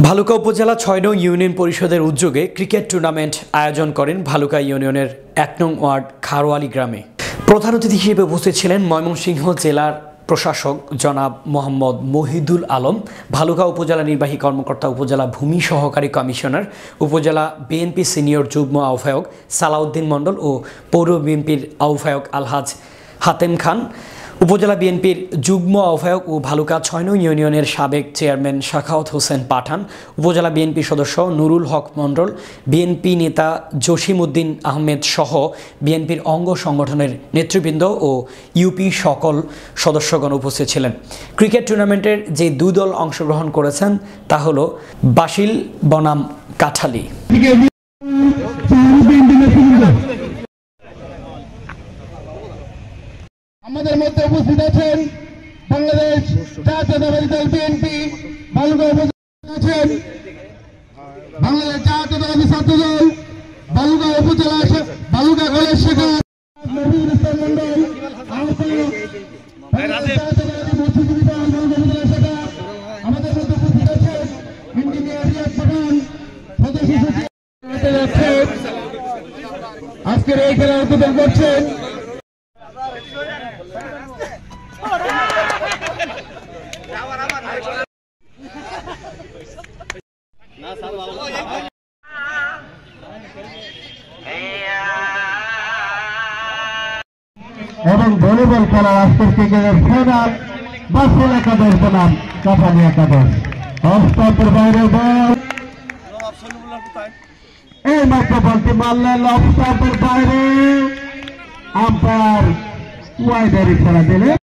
ভালুকা উপজেলা ৬ নং ইউনিয়ন পরিষদের উদ্যোগে ক্রিকেট টুর্নামেন্ট আয়োজন করেন ভালুকা ইউনিয়নের ১ নং ওয়ার্ড খারোয়ালি গ্রামে। প্রধান অতিথি হিসেবে উপস্থিত ছিলেন ময়মনসিংহ জেলার প্রশাসক জনাব মোহাম্মদ মহিদুল আলম, ভালুকা উপজেলা নির্বাহী কর্মকর্তা, উপজেলা ভূমি সহকারী কমিশনার, উপজেলা বিএনপি সিনিয়র যুগ্ম আহ্বায়ক সালাউদ্দিন মণ্ডল ও পৌর বিএনপির আহ্বায়ক আলহাজ হাতেম খান, উপজেলা বিএনপির যুগ্ম আহ্বায়ক ও ভালুকা ৬ নং ইউনিয়নের সাবেক চেয়ারম্যান শাখাওয়াত হোসেন পাঠান, উপজেলা বিএনপি সদস্য নুরুল হক মণ্ডল, বিএনপি নেতা জসিম উদ্দিন আহমেদ সহ বিএনপির অঙ্গ সংগঠনের নেতৃবৃন্দ ও ইউপি সকল সদস্যগণ উপস্থিত ছিলেন। ক্রিকেট টুর্নামেন্টের যে দুই দল অংশগ্রহণ করেছেন তা হলো বাসিল বনাম কাঠালি। আমাদের মধ্যে উপস্থিত আছেন বাংলাদেশ জাতীয়তাবাদী দল বিএনপি ভালুকা উপজেলা আছেন বাংলাদেশ জাতীয়তাবাদী ছাত্র দল ভালুকা উপজেলা ভালুকা কলেজ শাখা নবীন ইসলাম মন্ডল আমাদের মধ্যে উপস্থিত আছেন ইঞ্জিনিয়ার রিয়াদ পাঠান, সদস্য সচিব আজকের এই খেলার উদ্বোধন করছেন। এবং ভলিবল খেলার আজকের ক্রিকেটের ফাইনাল বাসেল একাদশ বনাম কাঠালি একাদশ। অফস্টাম্পের বাইরে বল, এই মাত্র বলটি মারলেন অফস্টাম্পের বাইরে, আম্পায়ার ওয়াইডারি খেলা দিলেন।